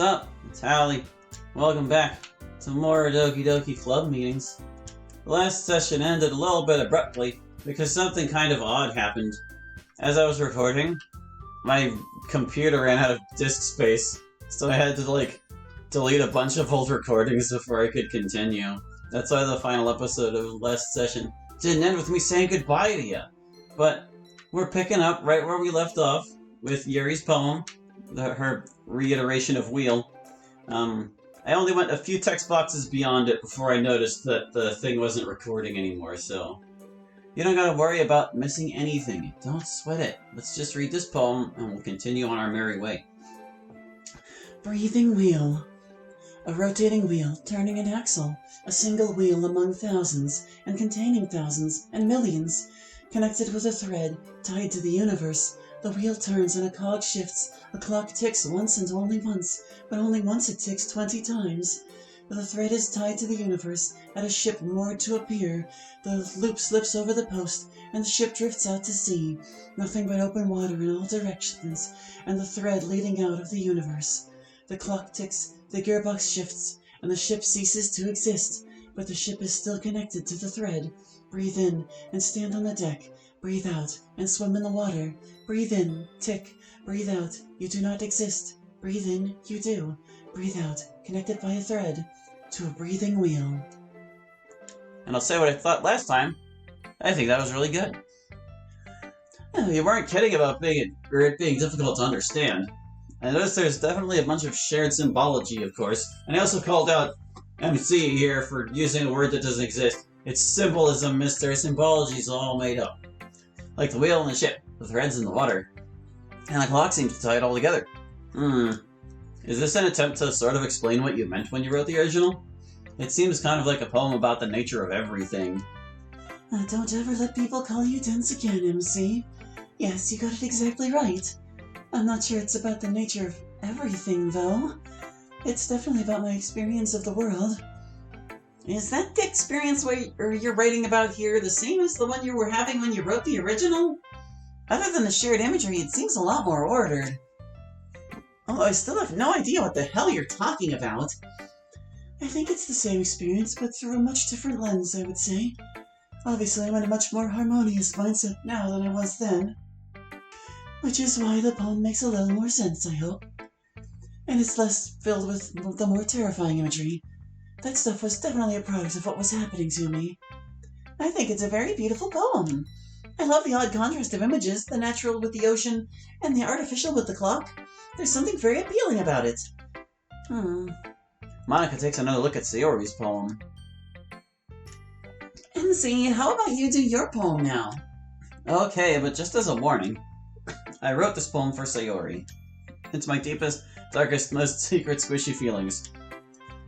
What's up? It's Hallie. Welcome back to more Doki Doki Club meetings. The last session ended a little bit abruptly because something kind of odd happened. As I was recording, my computer ran out of disk space, so I had to, delete a bunch of old recordings before I could continue. That's why the final episode of the last session didn't end with me saying goodbye to you. But we're picking up right where we left off with Yuri's poem, her reiteration of Wheel. I only went a few text boxes beyond it before I noticed that the thing wasn't recording anymore, so you don't gotta worry about missing anything. Don't sweat it. Let's just read this poem and we'll continue on our merry way. Breathing wheel. A rotating wheel, turning an axle. A single wheel among thousands, and containing thousands, and millions. Connected with a thread, tied to the universe. The wheel turns and a cog shifts. A clock ticks once and only once, but only once it ticks 20 times. The thread is tied to the universe, at a ship moored to a pier. The loop slips over the post, and the ship drifts out to sea. Nothing but open water in all directions, and the thread leading out of the universe. The clock ticks, the gearbox shifts, and the ship ceases to exist, but the ship is still connected to the thread. Breathe in and stand on the deck. Breathe out and swim in the water. Breathe in, tick. Breathe out, you do not exist. Breathe in, you do. Breathe out, connected by a thread to a breathing wheel. And I'll say what I thought last time. I think that was really good. You weren't kidding about it being difficult to understand. I noticed there's definitely a bunch of shared symbology, of course, and I also called out MC here for using a word that doesn't exist. It's symbolism, mister. Symbology's all made up. Like the wheel and the ship, the threads in the water, and the clock seems to tie it all together. Is this an attempt to sort of explain what you meant when you wrote the original? It seems kind of like a poem about the nature of everything. Don't ever let people call you dense again, MC. Yes, you got it exactly right. I'm not sure it's about the nature of everything, though. It's definitely about my experience of the world. Is that the experience you're writing about here the same as the one you were having when you wrote the original? Other than the shared imagery, it seems a lot more ordered. Although I still have no idea what the hell you're talking about. I think it's the same experience, but through a much different lens, I would say. Obviously, I'm in a much more harmonious mindset now than I was then. Which is why the poem makes a little more sense, I hope. And it's less filled with the more terrifying imagery. That stuff was definitely a product of what was happening to me. I think it's a very beautiful poem. I love the odd contrast of images, the natural with the ocean, and the artificial with the clock. There's something very appealing about it. Monica takes another look at Sayori's poem. MC, how about you do your poem now? Okay, but just as a warning, I wrote this poem for Sayori. It's my deepest, darkest, most secret squishy feelings.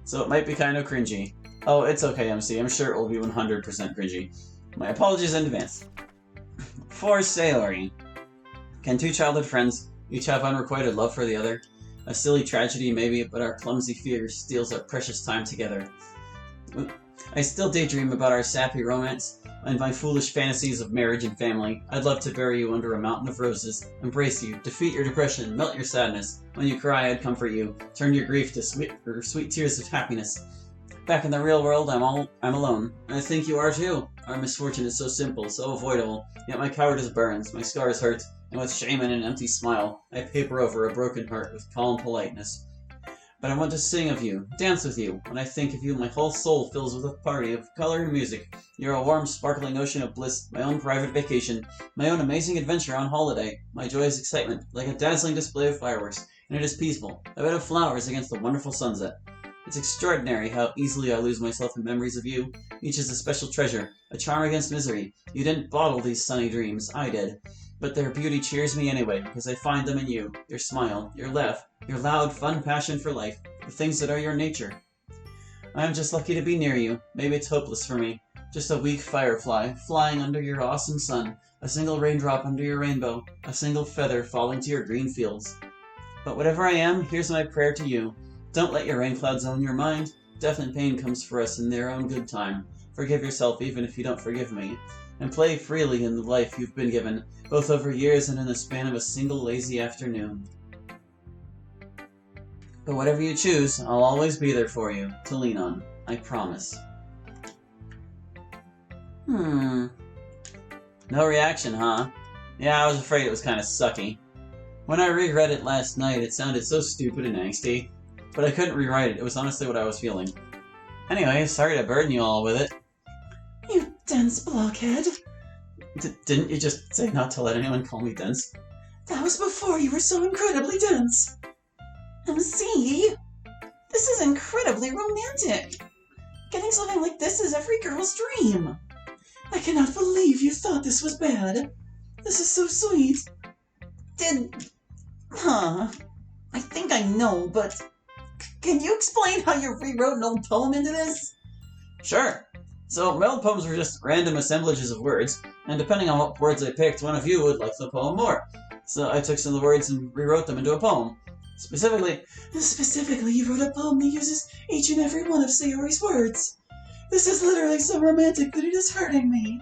So it might be kind of cringy. Oh, it's okay, MC. I'm sure it will be 100% cringy. My apologies in advance. For Sayori. Can two childhood friends each have unrequited love for the other? A silly tragedy, maybe, but our clumsy fear steals our precious time together. I still daydream about our sappy romance and my foolish fantasies of marriage and family. I'd love to bury you under a mountain of roses, embrace you, defeat your depression, melt your sadness. When you cry, I'd comfort you, turn your grief to sweet tears of happiness. Back in the real world, I'm alone. And I think you are too. Our misfortune is so simple, so avoidable, yet my cowardice burns, my scars hurt, and with shame and an empty smile, I paper over a broken heart with calm politeness. But I want to sing of you, dance with you. When I think of you, my whole soul fills with a party of color and music. You're a warm, sparkling ocean of bliss, my own private vacation, my own amazing adventure on holiday, my joyous excitement, like a dazzling display of fireworks, and it is peaceful, a bed of flowers against a wonderful sunset. It's extraordinary how easily I lose myself in memories of you. Each is a special treasure, a charm against misery. You didn't bottle these sunny dreams, I did. But their beauty cheers me anyway, because I find them in you, your smile, your laugh, your loud, fun passion for life, the things that are your nature. I am just lucky to be near you. Maybe it's hopeless for me. Just a weak firefly, flying under your awesome sun, a single raindrop under your rainbow, a single feather falling to your green fields. But whatever I am, here's my prayer to you. Don't let your rain clouds own your mind. Death and pain comes for us in their own good time. Forgive yourself even if you don't forgive me. And play freely in the life you've been given, both over years and in the span of a single lazy afternoon. But whatever you choose, I'll always be there for you, to lean on. I promise. No reaction, huh? Yeah, I was afraid it was kind of sucky. When I reread it last night, it sounded so stupid and angsty, but I couldn't rewrite it. It was honestly what I was feeling. Anyway, sorry to burden you all with it. You dense blockhead. Didn't you just say not to let anyone call me dense? That was before you were so incredibly dense. MC, this is incredibly romantic. Getting something like this is every girl's dream. I cannot believe you thought this was bad. This is so sweet. I think I know, but can you explain how you rewrote an old poem into this? Sure. So, my old poems were just random assemblages of words, and depending on what words I picked, one of you would like the poem more. So I took some of the words and rewrote them into a poem. Specifically, you wrote a poem that uses each and every one of Sayori's words. This is literally so romantic that it is hurting me.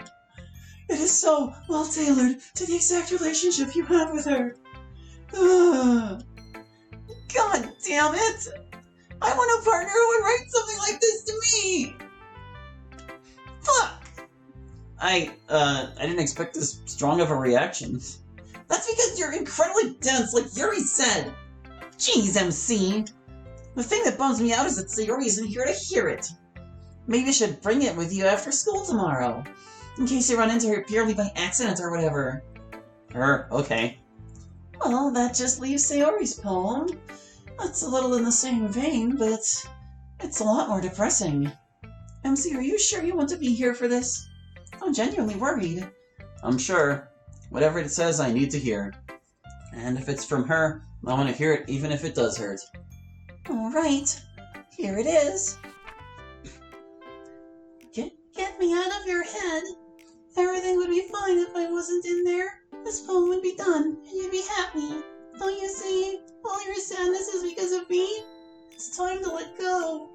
It is so well tailored to the exact relationship you have with her. God damn it! I want a partner who would write something like this to me! Fuck! I didn't expect this strong of a reaction. That's because you're incredibly dense, like Yuri said. Jeez, MC. The thing that bums me out is that Sayori isn't here to hear it. Maybe you should bring it with you after school tomorrow, in case you run into her purely by accident or whatever. Okay. Well, that just leaves Sayori's poem. That's a little in the same vein, but it's a lot more depressing. MC, are you sure you want to be here for this? I'm genuinely worried. I'm sure. Whatever it says, I need to hear. And if it's from her, I want to hear it even if it does hurt. Alright, here it is. Get me out of your head. Everything would be fine if I wasn't in there. This poem would be done, and you'd be happy. Don't you see? All your sadness is because of me. It's time to let go.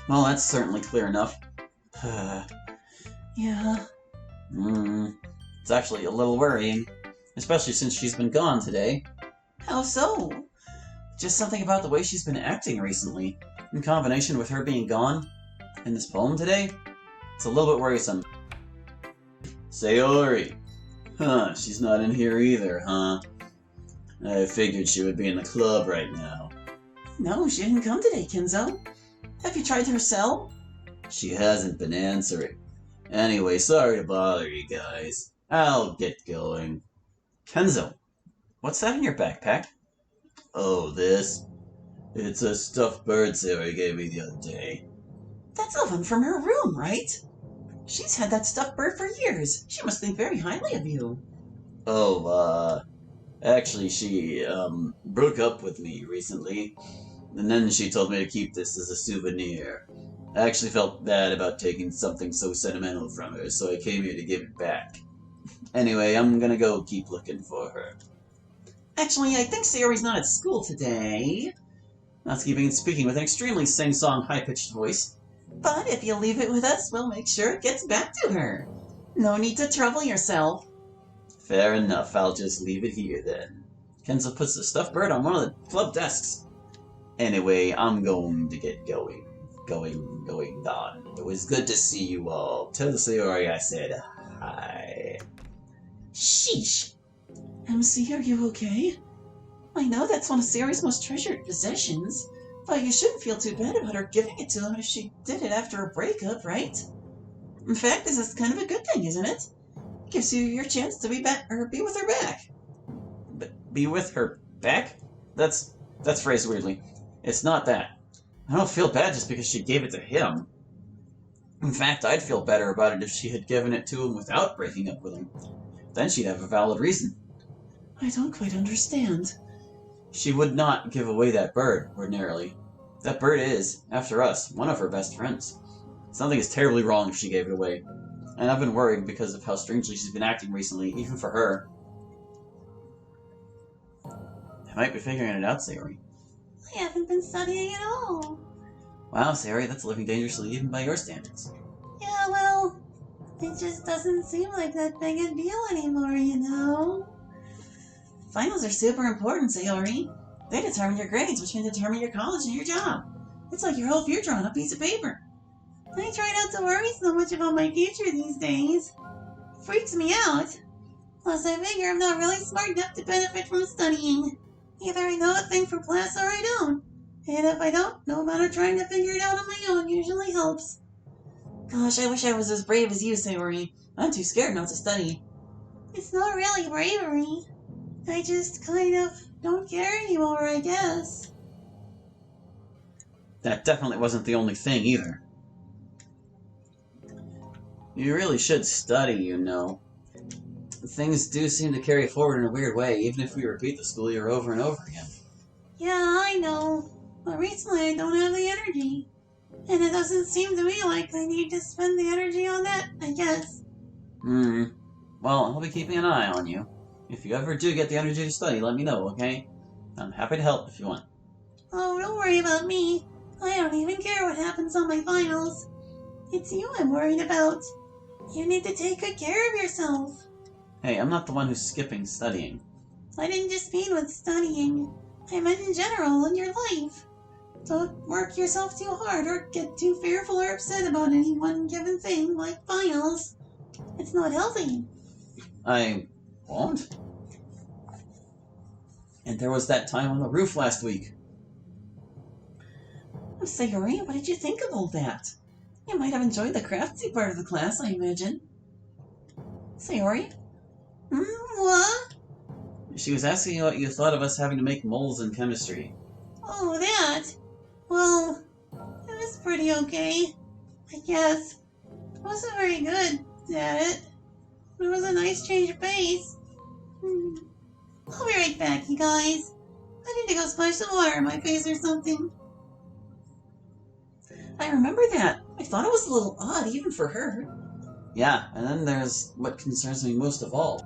Well, that's certainly clear enough. Yeah. It's actually a little worrying, especially since she's been gone today. How so? Just something about the way she's been acting recently, in combination with her being gone in this poem today. It's a little bit worrisome. Sayori. Huh, she's not in here either, huh? I figured she would be in the club right now. No, she didn't come today, Kenzo. Have you tried her cell? She hasn't been answering. Anyway, sorry to bother you guys. I'll get going. Kenzo, what's that in your backpack? Oh, this? It's a stuffed bird Sayori gave me the other day. That's the one from her room, right? She's had that stuffed bird for years. She must think very highly of you. Oh, actually, she, broke up with me recently, and then she told me to keep this as a souvenir. I actually felt bad about taking something so sentimental from her, so I came here to give it back. Anyway, I'm gonna go keep looking for her. Actually, I think Sayori's not at school today. Housekeeping and speaking with an extremely sing-song, high-pitched voice. But if you leave it with us, we'll make sure it gets back to her. No need to trouble yourself. Fair enough, I'll just leave it here then. Kenzo puts the stuffed bird on one of the club desks. Anyway, I'm going to get going. Going on. It was good to see you all. Tell Sayori I said hi. Sheesh. MC, are you okay? I know that's one of Sayori's most treasured possessions, but you shouldn't feel too bad about her giving it to him if she did it after a breakup, right? In fact, this is kind of a good thing, isn't it? Gives you your chance to be with her back. Be with her back? That's phrased weirdly. It's not that. I don't feel bad just because she gave it to him. In fact, I'd feel better about it if she had given it to him without breaking up with him. Then she'd have a valid reason. I don't quite understand. She would not give away that bird, ordinarily. That bird is, after us, one of her best friends. Something is terribly wrong if she gave it away. And I've been worried because of how strangely she's been acting recently, even for her. I might be figuring it out, Sayori. I haven't been studying at all. Wow, Sayori, that's living dangerously even by your standards. Yeah, well, it just doesn't seem like that big a deal anymore, you know? Finals are super important, Sayori. They determine your grades, which can determine your college and your job. It's like your whole future on a piece of paper. I try not to worry so much about my future these days. It freaks me out. Plus, I figure I'm not really smart enough to benefit from studying. Either I know a thing for class or I don't. And if I don't, no matter trying to figure it out on my own usually helps. Gosh, I wish I was as brave as you, Sayori. I'm too scared not to study. It's not really bravery. I just kind of don't care anymore, I guess. That definitely wasn't the only thing, either. You really should study, you know. Things do seem to carry forward in a weird way, even if we repeat the school year over and over again. Yeah, I know. But recently I don't have the energy. And it doesn't seem to me like I need to spend the energy on that, I guess. Well, I'll be keeping an eye on you. If you ever do get the energy to study, let me know, okay? I'm happy to help if you want. Oh, don't worry about me. I don't even care what happens on my finals. It's you I'm worried about. You need to take good care of yourself. Hey, I'm not the one who's skipping studying. I didn't just mean with studying. I meant in general in your life. Don't work yourself too hard or get too fearful or upset about any one given thing like finals. It's not healthy. I won't. And there was that time on the roof last week. Sayori, what did you think of all that? You might have enjoyed the craftsy part of the class, I imagine. Sayori? What? She was asking you what you thought of us having to make moles in chemistry. Oh, that? Well, it was pretty okay, I guess. I wasn't very good at it. It was a nice change of pace. I'll be right back, you guys. I need to go splash some water in my face or something. I remember that. I thought it was a little odd, even for her. Yeah, and then there's what concerns me most of all.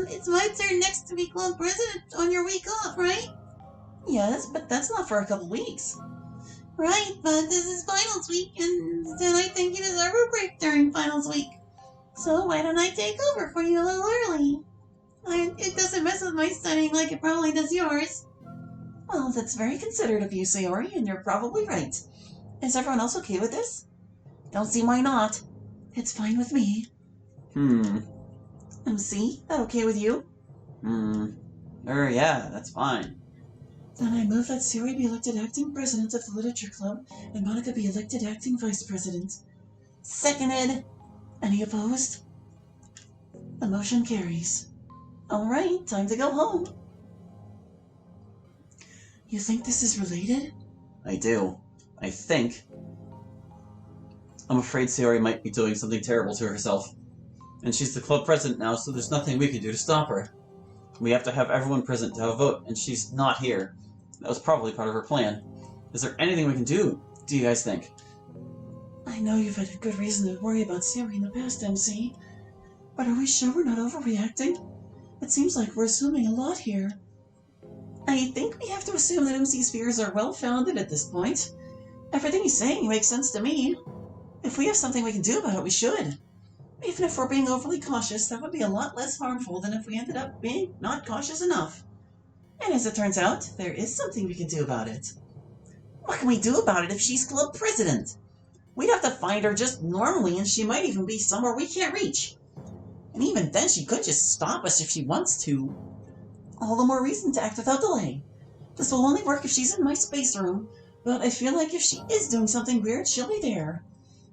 It's my turn next to be club president on your week off, right? Yes, but that's not for a couple weeks. Right, but this is finals week, and instead I think you deserve a break during finals week. So why don't I take over for you a little early? It doesn't mess with my studying like it probably does yours. Well, that's very considerate of you, Sayori, and you're probably right. Is everyone else okay with this? Don't see why not. It's fine with me. See? That okay with you? Yeah, that's fine. Then I move that Sayori be elected acting president of the Literature Club, and Monica be elected acting vice president. Seconded. Any opposed? The motion carries. All right, time to go home. You think this is related? I do. I think. I'm afraid Sayori might be doing something terrible to herself. And she's the club president now, so there's nothing we can do to stop her. We have to have everyone present to have a vote, and she's not here. That was probably part of her plan. Is there anything we can do you guys think? I know you've had a good reason to worry about Sayori in the past, MC. But are we sure we're not overreacting? It seems like we're assuming a lot here. I think we have to assume that MC's fears are well-founded at this point. Everything he's saying makes sense to me. If we have something we can do about it, we should. Even if we're being overly cautious, that would be a lot less harmful than if we ended up being not cautious enough. And as it turns out, there is something we can do about it. What can we do about it if she's club president? We'd have to find her just normally, and she might even be somewhere we can't reach. And even then, she could just stop us if she wants to. All the more reason to act without delay. This will only work if she's in my space room, but I feel like if she is doing something weird, she'll be there.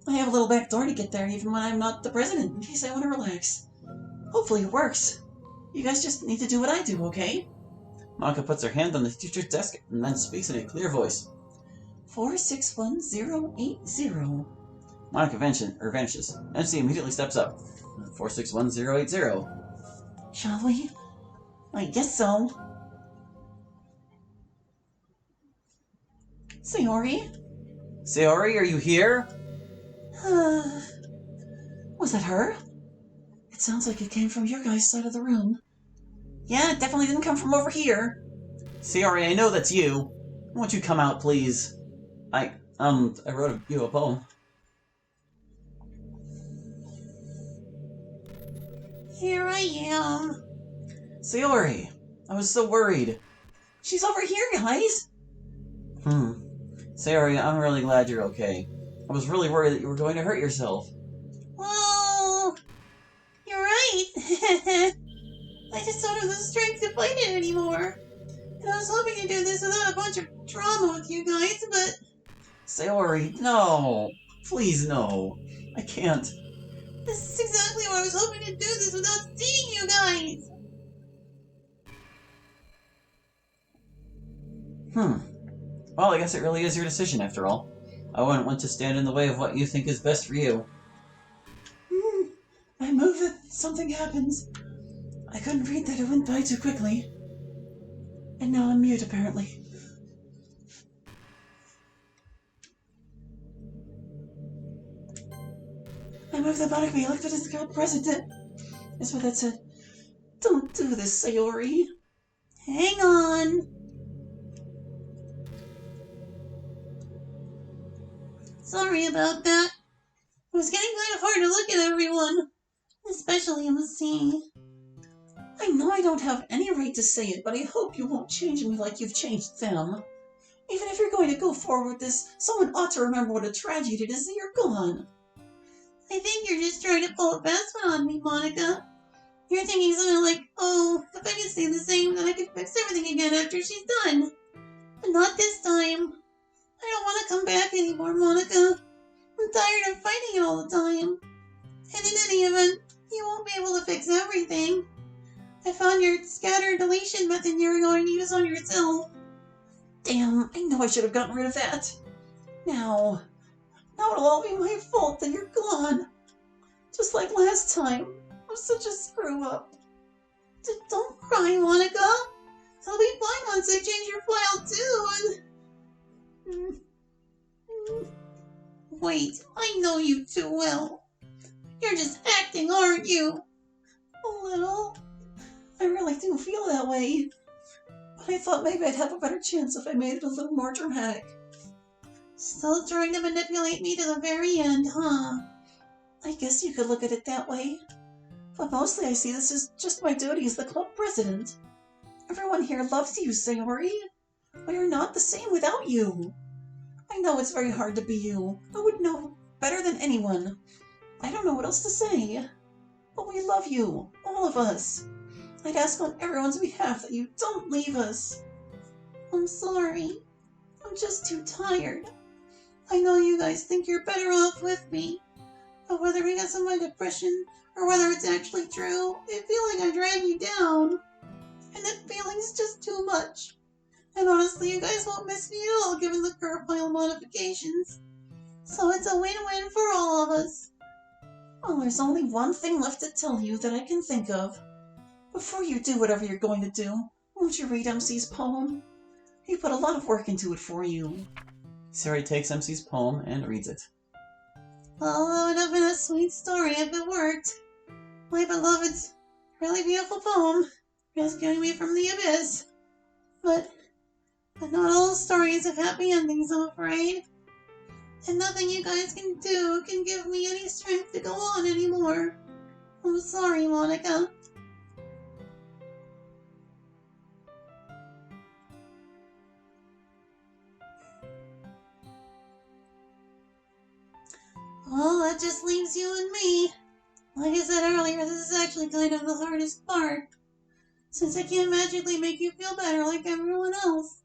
I have a little back door to get there even when I'm not the president, in case I want to relax. Hopefully it works. You guys just need to do what I do, okay? Monica puts her hand on the teacher's desk and then speaks in a clear voice. 461080. Monica vanishes. MC immediately steps up. 461080. Shall we? I guess so. Sayori? Sayori, are you here? Was that her? It sounds like it came from your guys' side of the room. Yeah, it definitely didn't come from over here. Sayori, I know that's you. Won't you come out, please? I wrote you a poem. Here I am. Sayori! I was so worried. She's over here, guys. Sayori, I'm really glad you're okay. I was really worried that you were going to hurt yourself. Well, you're right. I just don't have the strength to fight it anymore. And I was hoping to do this without a bunch of drama with you guys, but... Sayori, no! Please, no. I can't. This is exactly why I was hoping to do this without seeing you guys. Well, I guess it really is your decision after all. I wouldn't want to stand in the way of what you think is best for you. I move that something happens. I couldn't read that it went by too quickly. And now I'm mute, apparently. I move that Monica be elected as the club president. That's what that said. Don't do this, Sayori. Hang on. Sorry about that. It was getting kind of hard to look at everyone. Especially MC. I know I don't have any right to say it, but I hope you won't change me like you've changed them. Even if you're going to go forward with this, someone ought to remember what a tragedy it is that you're gone. I think you're just trying to pull a fast one on me, Monica. You're thinking something like, oh, if I can stay the same, then I can fix everything again after she's done. But not this time. I don't want to come back anymore, Monica. I'm tired of fighting it all the time. And in any event, you won't be able to fix everything. I found your scatter and deletion method you were going to use on yourself. Damn, I know I should have gotten rid of that. Now it'll all be my fault that you're gone. Just like last time. I'm such a screw-up. Don't cry, Monica. I'll be fine once I change your file, too, Wait, I know you too well. You're just acting, aren't you? A little. I really do feel that way. But I thought maybe I'd have a better chance if I made it a little more dramatic. Still trying to manipulate me to the very end, huh? I guess you could look at it that way. But mostly I see this as just my duty as the club president. Everyone here loves you, Sayori. But you're not the same without you. I know it's very hard to be you. I would know better than anyone. I don't know what else to say. But we love you, all of us. I'd ask on everyone's behalf that you don't leave us. I'm sorry. I'm just too tired. I know you guys think you're better off with me. But whether because of my depression or whether it's actually true, I feel like I drag you down. And that feeling's just too much. And honestly, you guys won't miss me at all given the current file modifications. So it's a win-win for all of us. Well, there's only one thing left to tell you that I can think of. Before you do whatever you're going to do, won't you read MC's poem? He put a lot of work into it for you. Sayori takes MC's poem and reads it. Well, that would have been a sweet story if it worked. My beloved's really beautiful poem, rescuing me from the abyss. But not all stories have happy endings, I'm afraid. And nothing you guys can do can give me any strength to go on anymore. I'm sorry, Monica. Well, that just leaves you and me. Like I said earlier, this is actually kind of the hardest part. Since I can't magically make you feel better like everyone else.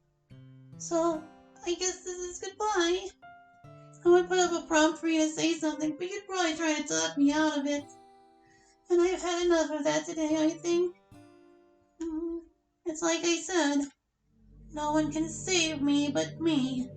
So, I guess this is goodbye. I would put up a prompt for you to say something, but you'd probably try to talk me out of it. And I've had enough of that today, I think. It's like I said, no one can save me but me.